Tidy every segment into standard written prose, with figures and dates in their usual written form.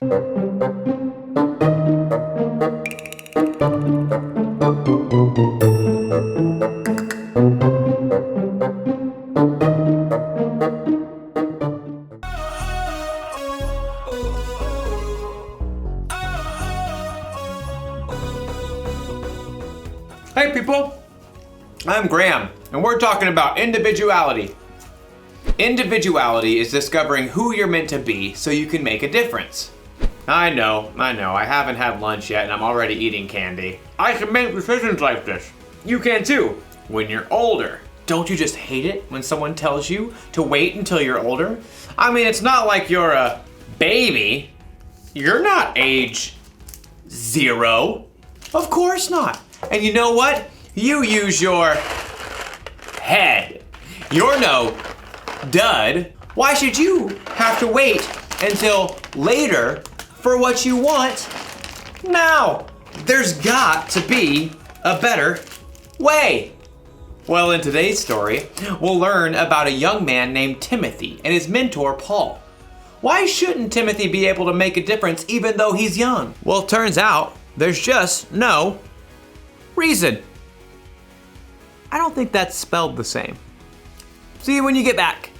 Hey people, I'm Graham, and we're talking about individuality. Individuality is discovering who you're meant to be so you can make a difference. I know, I haven't had lunch yet and I'm already eating candy. I can make decisions like this. You can too, when you're older. Don't you just hate it when someone tells you to wait until you're older? I mean, it's not like you're a baby. You're not age 0. Of course not. And you know what? You use your head. You're no dud. Why should you have to wait until later for what you want now? There's got to be a better way. Well, in today's story, we'll learn about a young man named Timothy and his mentor, Paul. Why shouldn't Timothy be able to make a difference even though he's young? Well, it turns out there's just no reason. I don't think that's spelled the same. See you when you get back.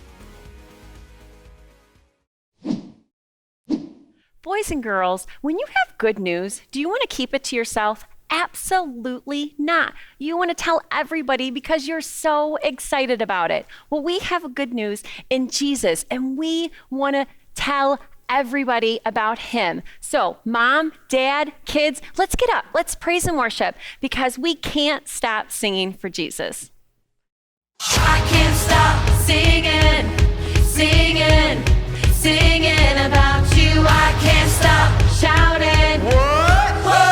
Boys and girls, when you have good news, do you want to keep it to yourself? Absolutely not. You want to tell everybody because you're so excited about it. Well, we have good news in Jesus, and we want to tell everybody about him. So, mom, dad, kids, let's get up. Let's praise and worship because we can't stop singing for Jesus. I can't stop singing, singing, singing about you. I can't stop shouting. What? Whoa!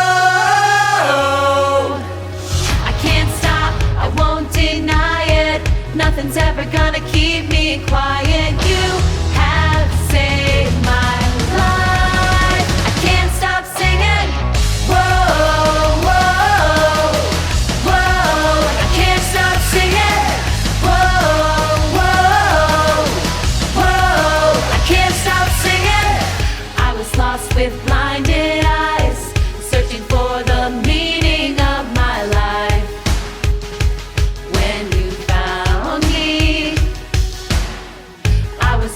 I can't stop, I won't deny it. Nothing's ever gonna keep me quiet. You have saved my life. I can't stop singing. Whoa, whoa, whoa. I can't stop singing. Whoa, whoa, whoa. I can't stop singing. I was lost with blinded eyes, searching for the meaning of my life. When you found me, I was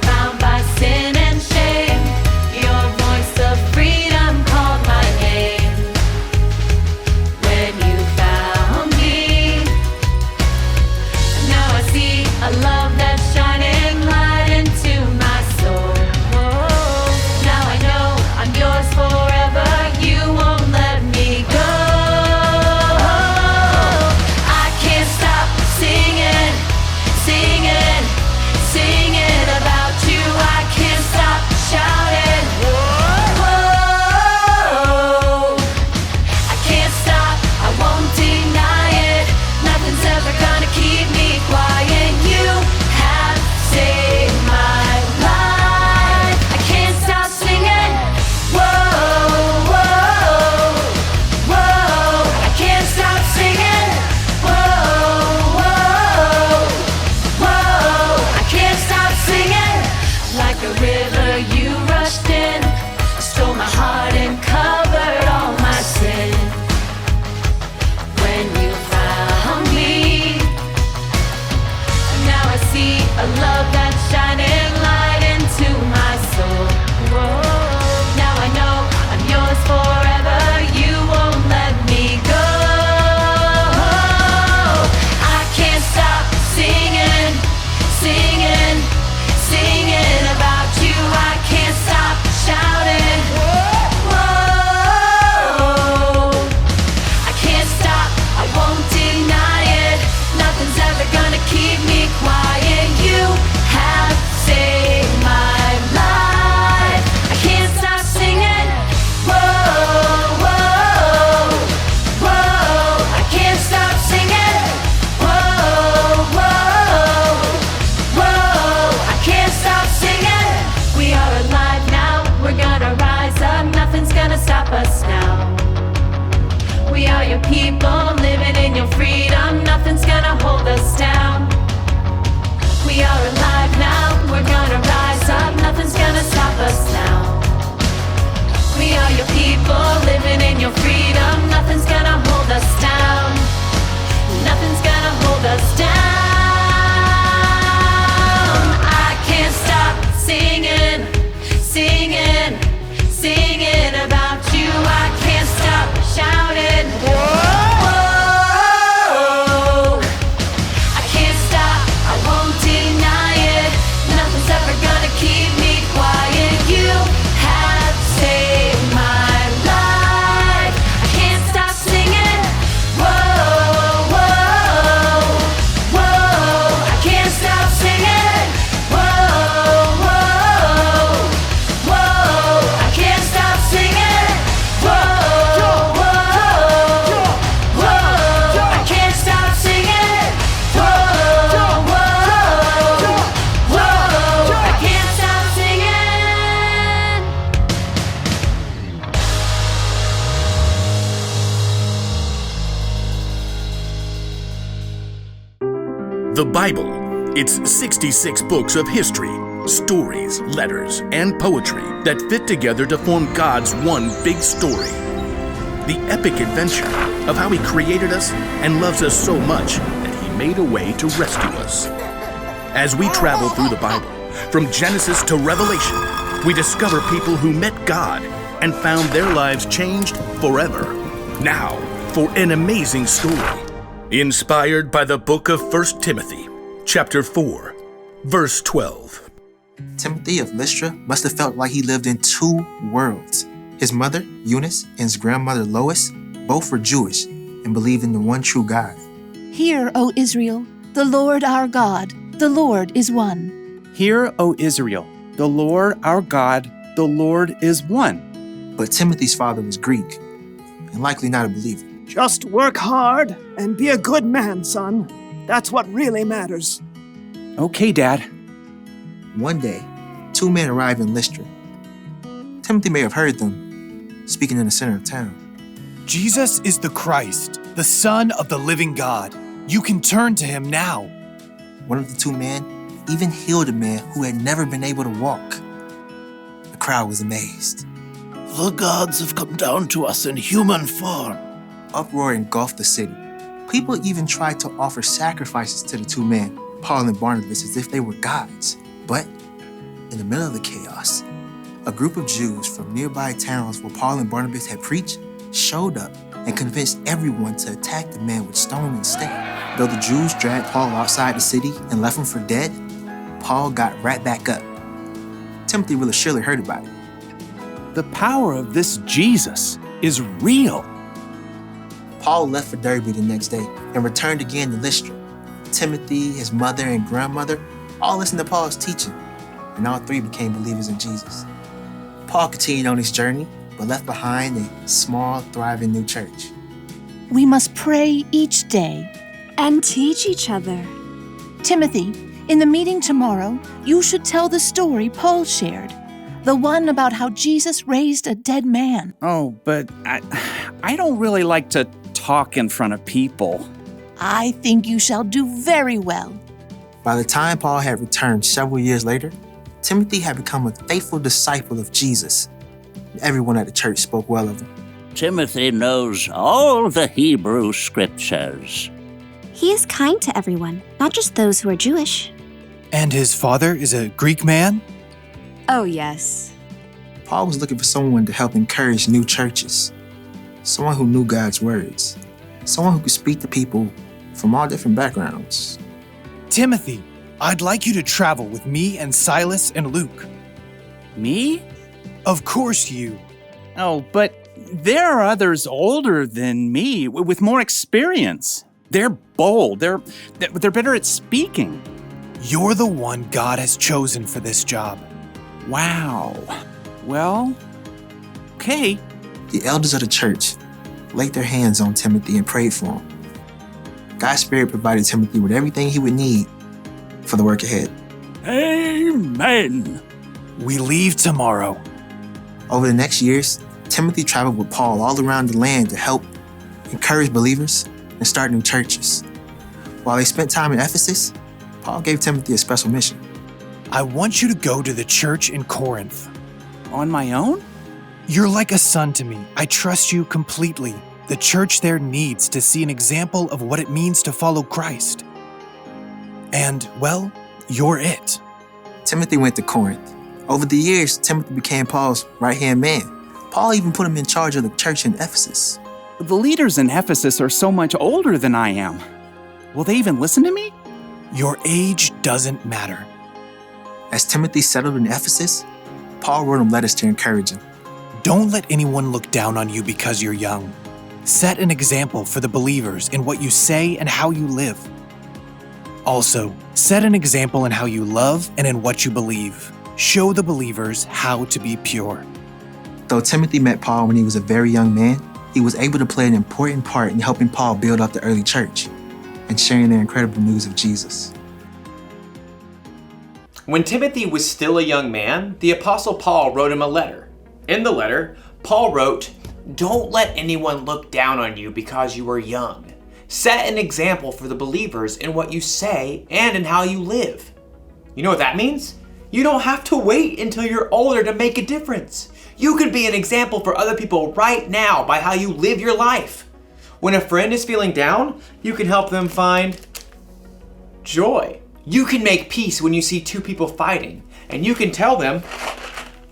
are your people living in your freedom. Nothing's gonna hold us down. Nothing's gonna hold us down. I can't stop singing, singing, singing about you. I can't stop shouting. Whoa. I can't stop, I won't deny it. Nothing's ever gonna keep me quiet. You have saved my life. I can't stop singing. Whoa, whoa, whoa. I can't stop singing. Whoa, whoa, whoa. I can't stop singing. Whoa, whoa, whoa. I can't stop singing. Whoa, whoa, whoa. I can't stop singing. The Bible. It's 66 books of history, stories, letters, and poetry that fit together to form God's one big story. The epic adventure of how He created us and loves us so much that He made a way to rescue us. As we travel through the Bible, from Genesis to Revelation, we discover people who met God and found their lives changed forever. Now, for an amazing story, inspired by the book of 1 Timothy, chapter 4, verse 12. Timothy of Lystra must have felt like he lived in two worlds. His mother, Eunice, and his grandmother, Lois, both were Jewish and believed in the one true God. Hear, O Israel, the Lord our God, the Lord is one. Hear, O Israel, the Lord our God, the Lord is one. But Timothy's father was Greek and likely not a believer. Just work hard and be a good man, son. That's what really matters. Okay, Dad. One day, two men arrived in Lystra. Timothy may have heard them speaking in the center of town. Jesus is the Christ, the Son of the living God. You can turn to Him now. One of the two men even healed a man who had never been able to walk. The crowd was amazed. The gods have come down to us in human form. Uproar engulfed the city. People even tried to offer sacrifices to the two men, Paul and Barnabas, as if they were gods. But in the middle of the chaos, a group of Jews from nearby towns where Paul and Barnabas had preached showed up and convinced everyone to attack the man with stone instead. Though the Jews dragged Paul outside the city and left him for dead, Paul got right back up. Timothy really surely heard about it. The power of this Jesus is real. Paul left for Derbe the next day and returned again to Lystra. Timothy, his mother, and grandmother all listened to Paul's teaching, and all three became believers in Jesus. Paul continued on his journey, but left behind a small, thriving new church. We must pray each day. And teach each other. Timothy, in the meeting tomorrow, you should tell the story Paul shared. The one about how Jesus raised a dead man. Oh, but I don't really like to talk in front of people. I think you shall do very well. By the time Paul had returned several years later, Timothy had become a faithful disciple of Jesus. Everyone at the church spoke well of him. Timothy knows all the Hebrew scriptures. He is kind to everyone, not just those who are Jewish. And his father is a Greek man? Oh, yes. Paul was looking for someone to help encourage new churches, someone who knew God's words, someone who could speak to people from all different backgrounds. Timothy, I'd like you to travel with me and Silas and Luke. Me? Of course you. Oh, but there are others older than me with more experience. They're bold. They're better at speaking. You're the one God has chosen for this job. Wow. Well, okay. The elders of the church laid their hands on Timothy and prayed for him. God's Spirit provided Timothy with everything he would need for the work ahead. Amen. We leave tomorrow. Over the next years, Timothy traveled with Paul all around the land to help encourage believers and start new churches. While they spent time in Ephesus, Paul gave Timothy a special mission. I want you to go to the church in Corinth. On my own? You're like a son to me. I trust you completely. The church there needs to see an example of what it means to follow Christ. And, well, you're it. Timothy went to Corinth. Over the years, Timothy became Paul's right-hand man. Paul even put him in charge of the church in Ephesus. The leaders in Ephesus are so much older than I am. Will they even listen to me? Your age doesn't matter. As Timothy settled in Ephesus, Paul wrote him letters to encourage him. Don't let anyone look down on you because you're young. Set an example for the believers in what you say and how you live. Also, set an example in how you love and in what you believe. Show the believers how to be pure. Though Timothy met Paul when he was a very young man, he was able to play an important part in helping Paul build up the early church and sharing their incredible news of Jesus. When Timothy was still a young man, the Apostle Paul wrote him a letter. In the letter, Paul wrote, "Don't let anyone look down on you because you are young. Set an example for the believers in what you say and in how you live." You know what that means? You don't have to wait until you're older to make a difference. You can be an example for other people right now by how you live your life. When a friend is feeling down, you can help them find joy. You can make peace when you see two people fighting, and you can tell them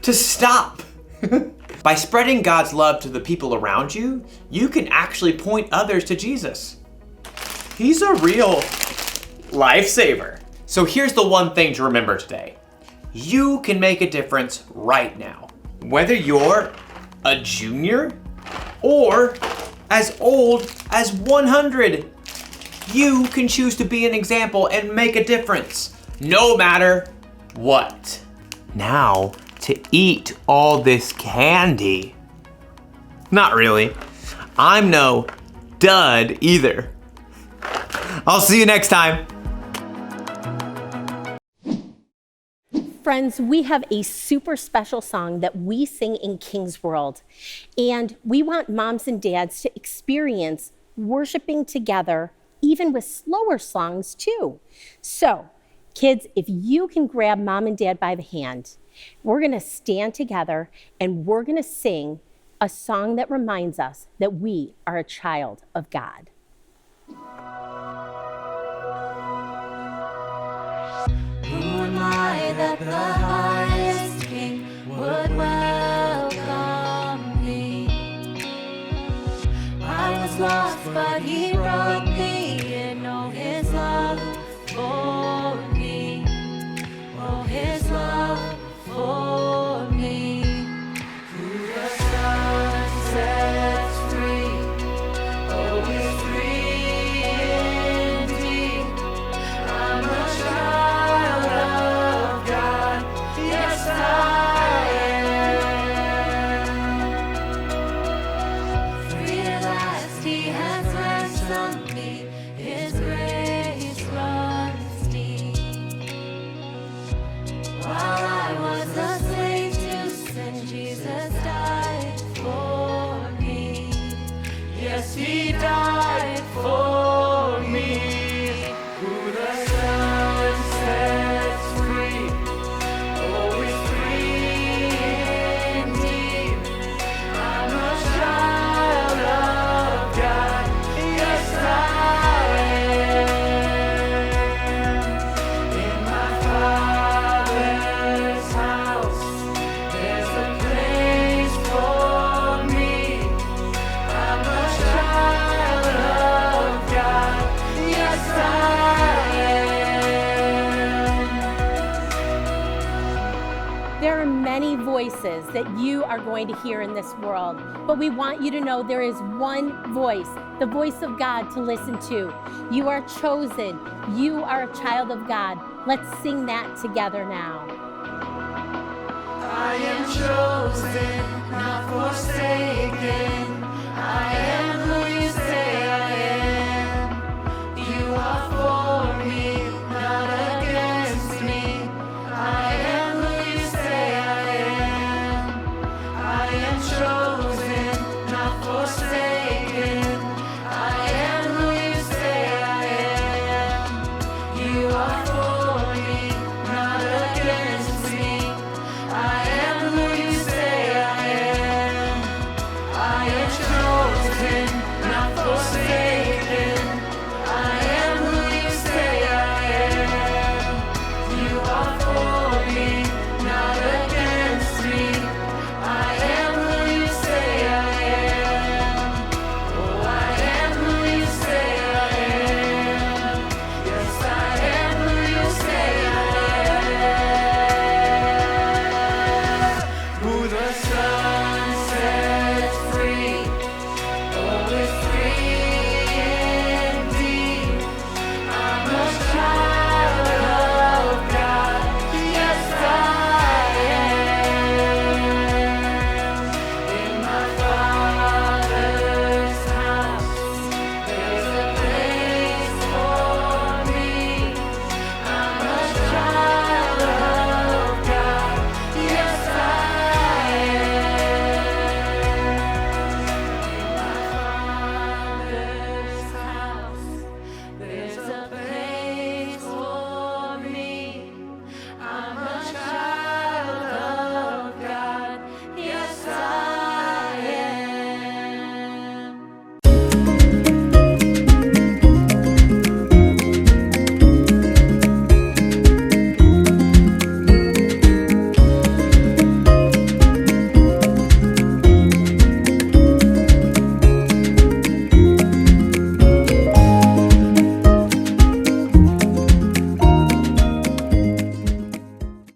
to stop. By spreading God's love to the people around you, you can actually point others to Jesus. He's a real lifesaver. So here's the one thing to remember today. You can make a difference right now. Whether you're a junior or as old as 100, you can choose to be an example and make a difference, no matter what. Now, to eat all this candy. Not really. I'm no dud either. I'll see you next time. Friends, we have a super special song that we sing in King's World, and we want moms and dads to experience worshiping together, even with slower songs too. So, kids, if you can grab mom and dad by the hand, we're gonna stand together and we're gonna sing a song that reminds us that we are a child of God. Who am I that the highest king would welcome me? I was lost, but he brought me in. Oh, his love for me. Oh, his love for me. Who the Son sets free, oh, is free indeed. I'm a child of God, yes I am. Free at last, he has ransomed me, his grace runs deep. While I was a slave to sin, Jesus died for me. Yes, he died for me. Who the Son sets free, oh, is free indeed. I'm a child of God, yes I am. In my Father's house, there's a place for me. I'm a child of God, yes I am. There are many voices that you are going to hear in this world, but we want you to know there is one voice, the voice of God to listen to. You are chosen. You are a child of God. Let's sing that together now. I am chosen, not forsaken. I am who